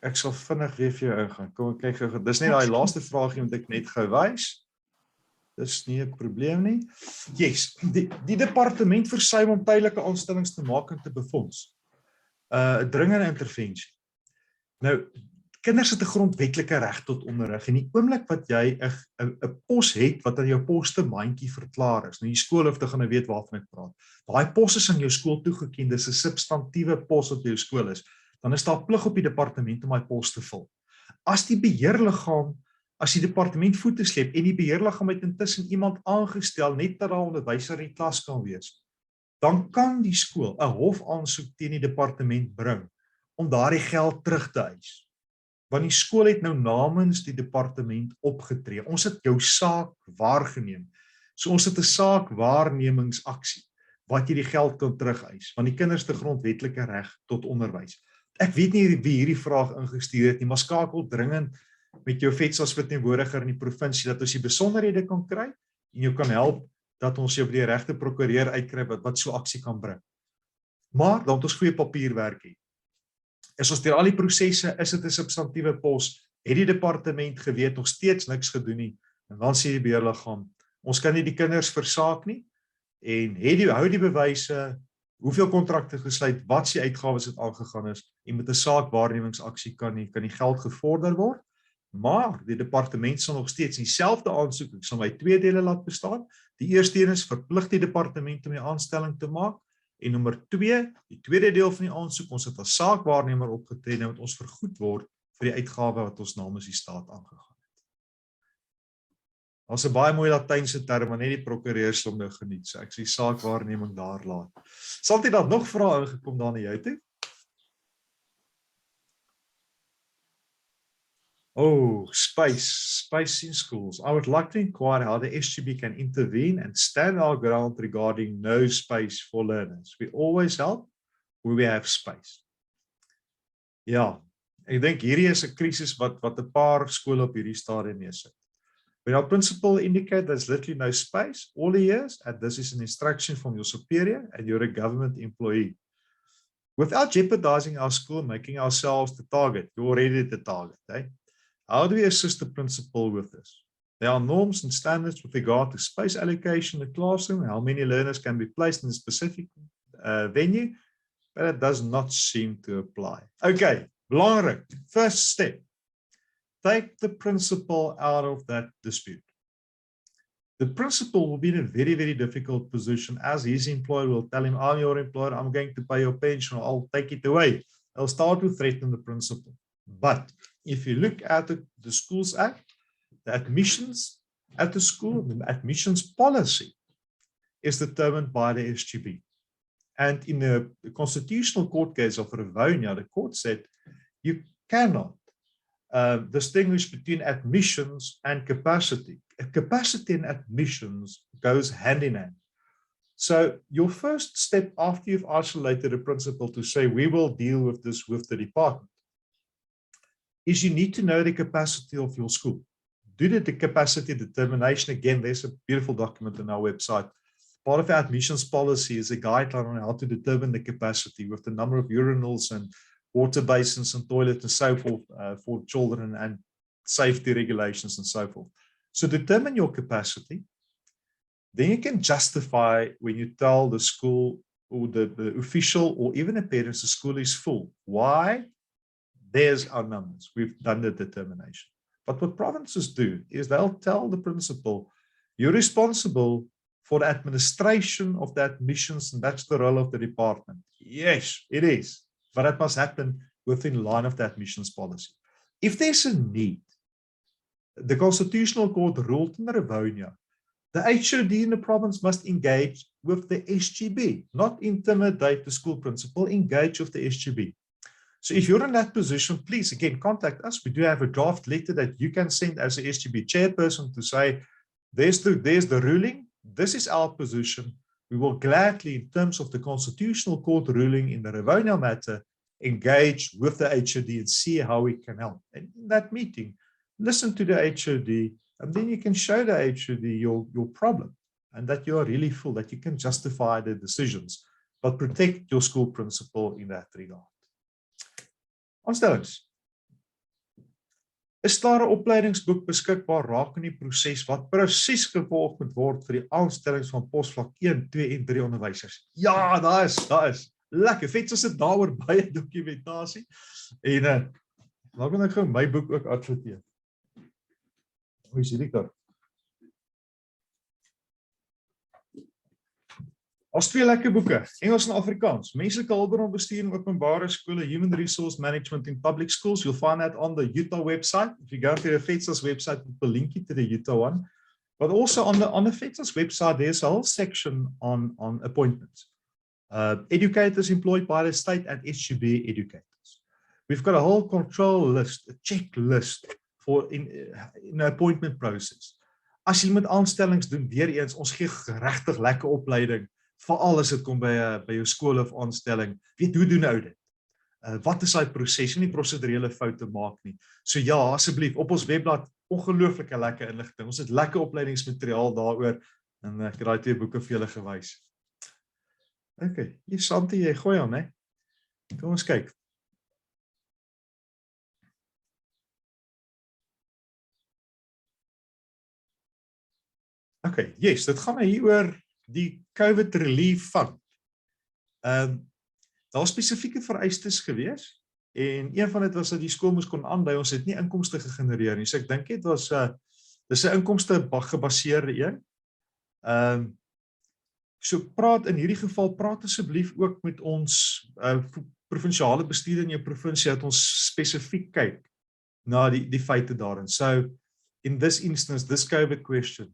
Ek sal vinnig weer vir jou ingaan. Kom ek kyk gou. Dis net daai laaste vraagie wat ek net gou wys. Dis nie 'n probleem nie. Yes, die departement versuim om tydelike aanstellings te maak en te befonds. 'n Dringende intervensie. Nou, kinders het 'n grondwetlike reg tot onderrig en die oomblik wat jy 'n pos het wat aan jou poste mandjie verklaar is. Nou die skool hoef te gaan weet waarvan ek praat. Daai pos is aan jou skool toegeken, dis 'n substantiëre pos op jou skool is. Dan is daar plig op die departement om daai pos te vul. As die departement voete sleep en die beheerliggaam het intussen iemand aangestel net dat daar 'n onderwyser in die klas kan wees, dan kan die skool 'n hofaansoek teen die departement bring om daardie geld terug te eis. Want die skool het nou namens die departement opgetree. Ons het jou saak waargeneem. So ons het 'n saakwaarnemingsaksie wat jy die geld kan terugeis, want die kinders het 'n grondwetlike reg tot onderwys. Ek weet nie wie hierdie vraag ingestuur het nie, maar skakel dringend met jou FEDSAS verteenwoordiger in die provinsie dat ons die besonderhede kan kry en jou kan help dat ons jou by die regte prokureur uitkry wat so aksie kan bring. Maar dan moet ons goeie papierwerk hê. Is ons deur al die prosesse, is dit 'n substantiëre pos, het die departement geweet nog steeds niks gedoen nie, en dan sê die beheerliggaam, ons kan nie die kinders versaak nie, en hou die bewyse, hoeveel kontrakte gesluit, wat se uitgawes het aangegaan is, en met 'n saakwaarnemingsaksie kan die geld gevorder word, maar die departement sal nog steeds dieselfde aansoek, ek sal my 2 dele laat bestaan. Die eerste een is verplig die departement om die aanstelling te maak, en nommer 2, die tweede deel van die aansoek, ons het as saakwaarnemer opgetree, nou moet ons vergoed word vir die uitgawe wat ons namens die staat aangegaan het. Ons 'n baie mooi Latynse term, maar net die prokureurs om nou geniet, so ek sê saakwaarneming daar laat. Sal dit dan nog vrae ingekom daar na jou toe? Oh, space in schools. I would like to inquire how the SGB can intervene and stand our ground regarding no space for learners. We always help where we have space. Ja, ek dink hierdie is 'n krisis wat 'n paar skole op hierdie stadium neersit. When our principal indicate there's literally no space, all he hears, and this is an instruction from your superior, and you're a government employee. Without jeopardizing our school, making ourselves the target, you're already the target, eh? How do we assist the principal with this? There are norms and standards with regard to space allocation in the classroom, how many learners can be placed in a specific venue, but it does not seem to apply. Okay, belangrik. First step, take the principal out of that dispute. The principal will be in a very, very difficult position as his employer will tell him, I'm your employer, I'm going to pay your pension, or I'll take it away. They'll start to threaten the principal. But if you look at the Schools Act, the admissions at the school, the admissions policy is determined by the SGB. And in the constitutional court case of Rivonia, the court said you cannot distinguish between admissions and capacity. Capacity and admissions goes hand in hand. So your first step after you've isolated a principal to say we will deal with this with the department is you need to know the capacity of your school. do the capacity determination. Again, there's a beautiful document on our website. Part of our admissions policy is a guideline on how to determine the capacity with the number of urinals and water basins and toilets and so forth for children, and safety regulations and so forth. So determine your capacity. Then you can justify when you tell the school or the official or even the parents the school is full. Why? There's our numbers. We've done the determination. But what provinces do is they'll tell the principal, you're responsible for the administration of the admissions, and that's the role of the department. Yes, it is. But it must happen within line of the admissions policy. If there's a need, the Constitutional Court ruled in Rivonia, the HOD in the province must engage with the SGB, not intimidate the school principal, engage with the SGB. So if you're in that position, please, again, contact us. We do have a draft letter that you can send as a SGB chairperson to say, there's the ruling, this is our position. We will gladly, in terms of the Constitutional Court ruling in the Rivonia matter, engage with the HOD and see how we can help. And in that meeting, listen to the HOD, and then you can show the HOD your problem, and that you are really full, that you can justify the decisions, but protect your school principal in that regard. Aanstellings. Is daar 'n opleidingsboek beskikbaar rakende die proses wat presies gevolg moet word vir die aanstellings van posvlak 1, 2 en 3 onderwysers? Ja, daar is. Lekker. FEDSAS het daaroor baie dokumentasie. En laat ek gou my boek ook adverteer. Hoe is hierdie daar? Ons 2 lekker boeke, Engels en Afrikaans. Menslike hulpbron bestuur in openbare skole, Human Resource Management in Public Schools. You'll find that on the Utah website. If you go to the FEDSAS website, we'll link you to the Utah one. But also on the FEDSAS website, there's a whole section on appointments. Educators employed by the state and SGB educators. We've got a whole control list, a checklist for in the appointment process. As jy met aanstellings doen, weer eens, ons gee regtig lekker opleiding. Veral as dit kom by jou skool of aanstelling, weet hoe doen nou dit? Wat is daai proses? Nie prosedurele foute maak nie. So ja, asseblief, op ons webblad, ongelooflike lekker inligting. Ons het lekker opleidingsmateriaal daaroor, en ek het daai 2 boeke vir julle gewys. Okay, hier Santi, jy gooi aan, hè? Kom ons kyk. Okay, yes, dit gaan hier oor die COVID Relief Fund. Daar was spesifieke vereistes gewees, en een van dit was dat die skool moes kon aandui, ons het nie inkomste gegenereer nie, so ek dink dit was, dis 'n inkomste gebaseerde een. So praat, in hierdie geval, praat asseblief ook met ons provinsiale bestuur in jou provinsie, dat ons spesifiek kyk na die feite daarin. So, in this instance, this COVID question,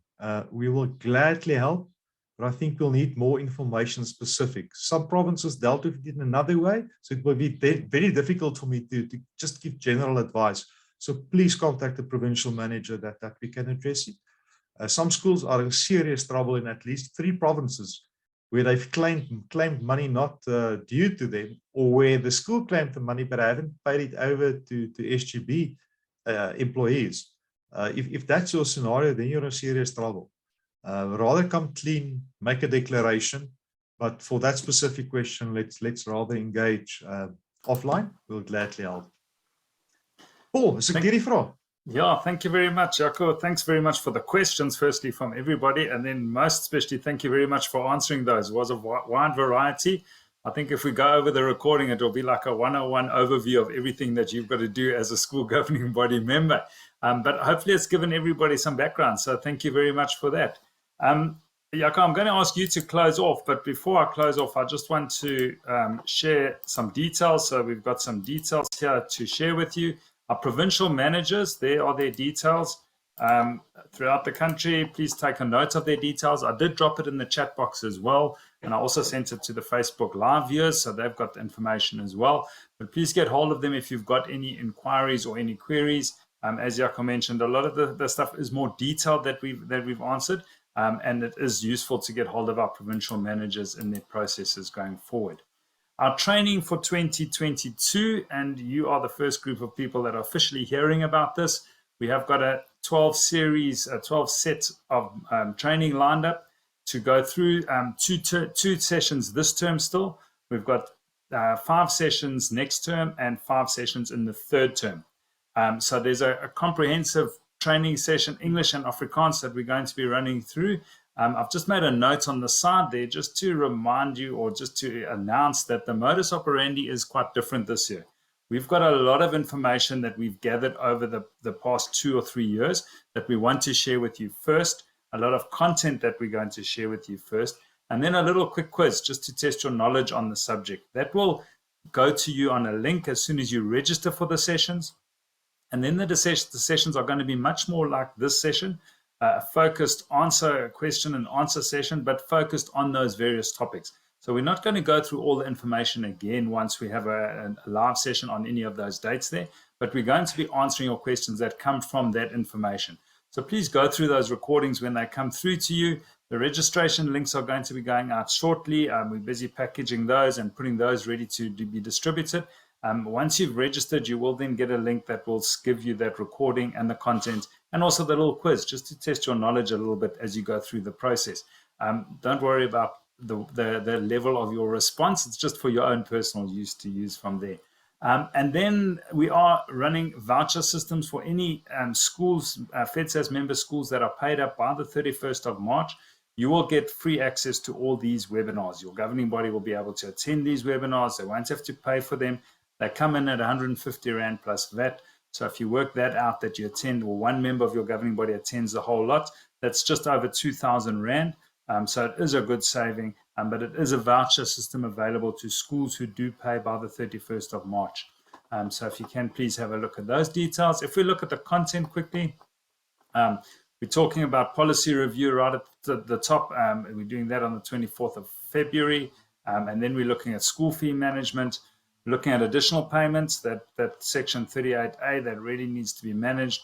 we will gladly help, but I think we'll need more information specific. Some provinces dealt with it in another way, so it will be very difficult for me to just give general advice. So please contact the provincial manager that we can address it. Some schools are in serious trouble in at least 3 provinces where they've claimed money not due to them, or where the school claimed the money but haven't paid it over to SGB employees. If that's your scenario, then you're in serious trouble. Rather come clean, make a declaration, but for that specific question, let's rather engage offline. We'll gladly help. Paul, is ek hierdie vraag? Yeah, thank you very much, Jaco. Thanks very much for the questions, firstly, from everybody, and then most especially, thank you very much for answering those. It was a wide variety. I think if we go over the recording, it will be like a 101 overview of everything that you've got to do as a school governing body member. But hopefully it's given everybody some background, so thank you very much for that. Jaco, I'm going to ask you to close off, but before I close off, I just want to share some details. So we've got some details here to share with you. Our provincial managers, there are their details throughout the country. Please take a note of their details. I did drop it in the chat box as well, and I also sent it to the Facebook Live viewers, so they've got the information as well. But please get hold of them if you've got any inquiries or any queries. As Jaco mentioned, a lot of the stuff is more detailed that we've answered, and it is useful to get hold of our provincial managers in their processes going forward. Our training for 2022, and you are the first group of people that are officially hearing about this. We have got a 12 series, 12 sets of training lined up to go through two sessions this term still. We've got 5 sessions next term and 5 sessions in the third term. So there's a comprehensive training session, English and Afrikaans, that we're going to be running through. I've just made a note on the side there just to remind you, or just to announce, that the modus operandi is quite different this year. We've got a lot of information that we've gathered over the past 2 or 3 years that we want to share with you first, a lot of content that we're going to share with you first, and then a little quick quiz just to test your knowledge on the subject. That will go to you on a link as soon as you register for the sessions. And then the sessions are going to be much more like this session, focused question and answer session, but focused on those various topics. So we're not going to go through all the information again once we have a live session on any of those dates there, but we're going to be answering your questions that come from that information. So please go through those recordings when they come through to you. The registration links are going to be going out shortly. We're busy packaging those and putting those ready to be distributed. Once you've registered, you will then get a link that will give you that recording and the content, and also the little quiz, just to test your knowledge a little bit as you go through the process. Don't worry about the level of your response. It's just for your own personal use to use from there. And then we are running voucher systems for any schools, FEDSAS member schools that are paid up by the 31st of March. You will get free access to all these webinars. Your governing body will be able to attend these webinars. They won't have to pay for them. They come in at 150 Rand plus VAT. So if you work that out, that you attend, or one member of your governing body attends the whole lot, that's just over 2,000 Rand. So it is a good saving, but it is a voucher system available to schools who do pay by the 31st of March. So if you can, please have a look at those details. If we look at the content quickly, we're talking about policy review right at the top. We're doing that on the 24th of February. And then we're looking at school fee management, looking at additional payments, that section 38A that really needs to be managed.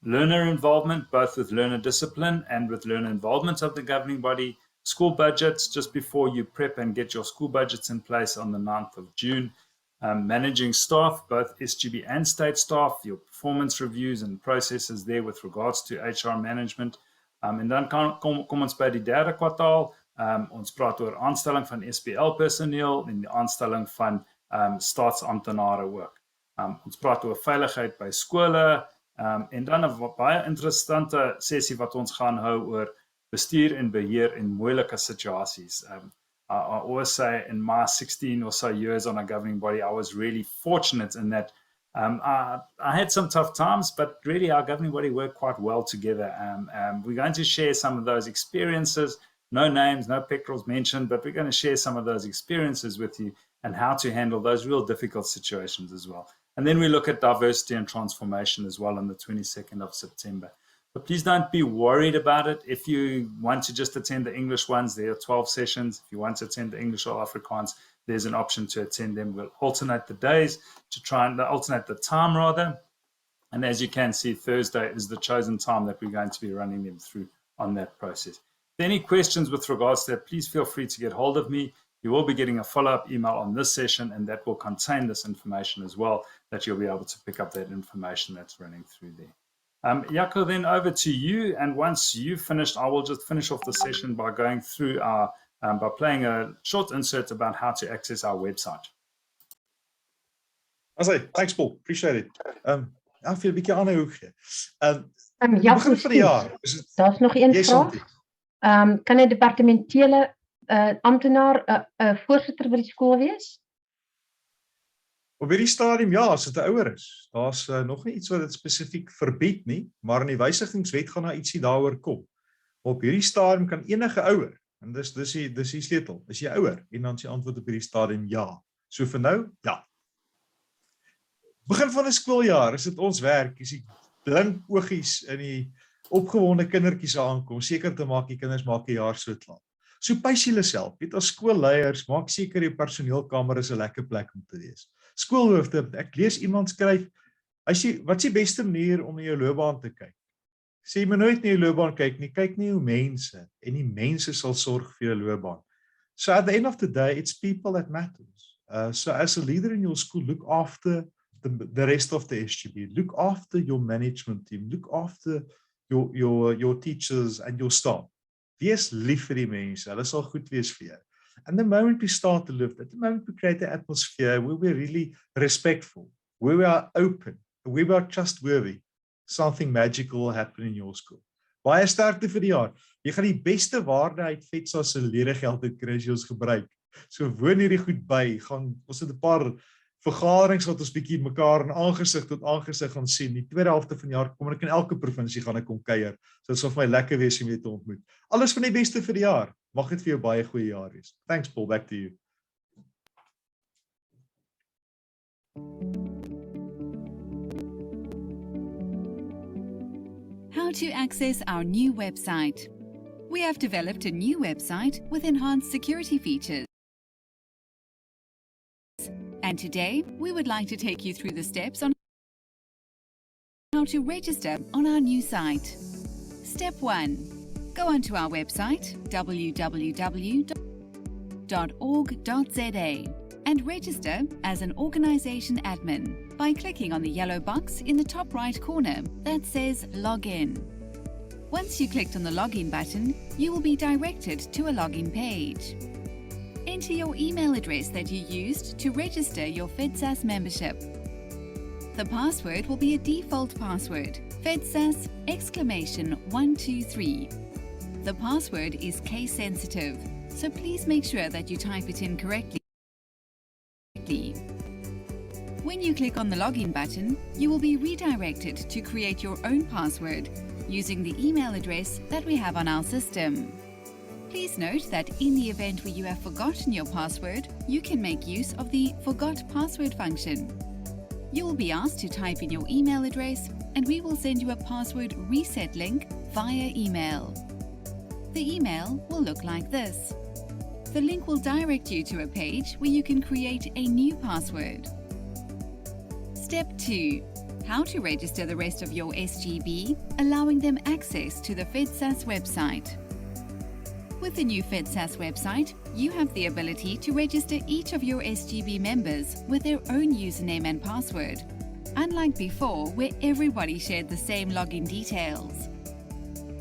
Learner involvement, both with learner discipline and with learner involvement of the governing body. School budgets, just before you prep and get your school budgets in place on the 9th of June. Managing staff, both SGB and state staff, your performance reviews and processes there with regards to HR management. En dan kom ons by die derde kwartaal. Ons praat oor aanstelling van SPL personeel en die aanstelling van staatsamptenare ook. Ons praat oor veiligheid by skole, en dan 'n baie interessante sessie wat ons gaan hou oor bestuur en beheer in moeilike situasies. I always say in my 16 or so years on a governing body, I was really fortunate in that I had some tough times, but really our governing body worked quite well together. We're going to share some of those experiences, no names, no pectorals mentioned, but we're going to share some of those experiences with you and how to handle those real difficult situations as well. And then we look at diversity and transformation as well on the 22nd of September. But please don't be worried about it. If you want to just attend the English ones, there are 12 sessions. If you want to attend the English or Afrikaans, there's an option to attend them. We'll alternate the days to try and alternate the time rather. And as you can see, Thursday is the chosen time that we're going to be running them through on that process. If there are any questions with regards to that, please feel free to get hold of me. You will be getting a follow-up email on this session, and that will contain this information as well, that you'll be able to pick up that information that's running through there. Jaco, then over to you. And once you've finished, I will just finish off the session by going through by playing a short insert about how to access our website. Thanks, Paul. Appreciate it. I feel 'n bietjie aanhou gee. Jaco, van die jaar. daar's nog een vraag. Kan 'n departementele amptenaar 'n voorsitter by die skool wees? Op hierdie stadium ja, as dit 'n ouer is. Daar's nog nie iets wat dit spesifiek verbied nie, maar in die wysigingswet gaan daar ietsie daaroor kom. Op hierdie stadium kan enige ouer, en dis die sleutel, is jy ouer, en dan is die antwoord op hierdie stadium ja. So vir nou, ja. Begin van 'n skooljaar, is dit ons werk, is die blink oogies in die opgewonde kindertjies aankom, seker te maak die kinders maak 'n jaar so klaar. So pys julle self, weet as skoolleiers, maak seker die personeelkamer is 'n lekker plek om te wees. Skoolhoofde, ek lees iemand skryf, wat is die beste manier om na jou loopbaan te kyk? Sê jy moet nooit na jou loopbaan kyk nie, kyk nie hoe mense, en die mense sal sorg vir jou loopbaan. So at the end of the day, it's people that matters. So as a leader in your school, look after the rest of the SGB, look after your management team, look after your teachers and your staff. Wees lief vir die mense. Hulle sal goed wees vir jou. And the moment we start to live that, the moment we create an atmosphere where we're really respectful, where we are open, where we are trustworthy, something magical will happen in your school. Baie sterkte vir die jaar. Jy gaan die beste waarde uit FEDSAS se leergeld uit kry as jy ons gebruik. So woon hierdie goed by. Ons het 'n paar vergaderings wat ons bietjie mekaar in aangesig tot aangesig gaan sien. Die tweede helfte van die jaar kom ek in elke provinsie gaan ek kom kuier. So dit sal vir my lekker wees om jou te ontmoet. Alles van die beste vir die jaar. Mag dit vir jou baie goeie jaar wees. Thanks Paul, back to you. How to access our new website. We have developed a new website with enhanced security features. And today, we would like to take you through the steps on how to register on our new site. Step 1. Go onto our website, www.org.za, and register as an organization admin by clicking on the yellow box in the top right corner that says Login. Once you clicked on the Login button, you will be directed to a login page. Enter your email address that you used to register your FEDSAS membership. The password will be a default password, FEDSAS !123. The password is case sensitive, so please make sure that you type it in correctly. When you click on the login button, you will be redirected to create your own password using the email address that we have on our system. Please note that in the event where you have forgotten your password, you can make use of the Forgot Password function. You will be asked to type in your email address and we will send you a password reset link via email. The email will look like this. The link will direct you to a page where you can create a new password. Step 2. How to register the rest of your SGB, allowing them access to the FEDSAS website. With the new FEDSAS website, you have the ability to register each of your SGB members with their own username and password, unlike before where everybody shared the same login details.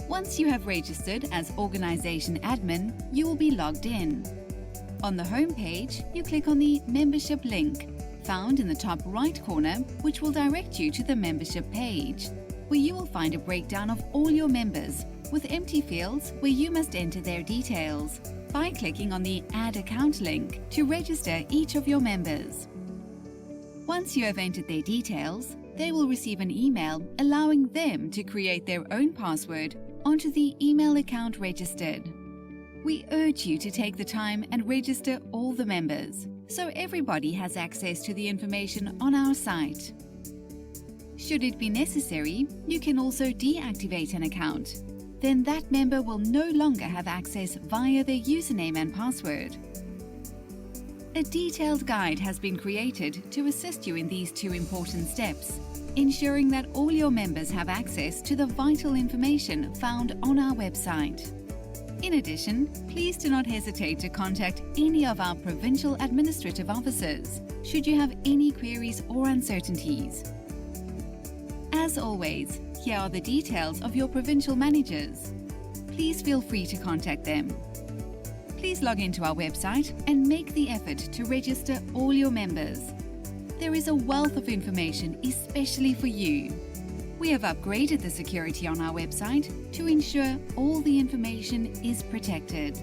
Once you have registered as Organization Admin, you will be logged in. On the home page, you click on the Membership link, found in the top right corner, which will direct you to the membership page, where you will find a breakdown of all your members with empty fields where you must enter their details by clicking on the Add Account link to register each of your members. Once you have entered their details, they will receive an email allowing them to create their own password onto the email account registered. We urge you to take the time and register all the members, so everybody has access to the information on our site. Should it be necessary, you can also deactivate an account. Then that member will no longer have access via their username and password. A detailed guide has been created to assist you in these two important steps, ensuring that all your members have access to the vital information found on our website. In addition, please do not hesitate to contact any of our provincial administrative officers should you have any queries or uncertainties. As always, here are the details of your provincial managers. Please feel free to contact them. Please log into our website and make the effort to register all your members. There is a wealth of information especially for you. We have upgraded the security on our website to ensure all the information is protected.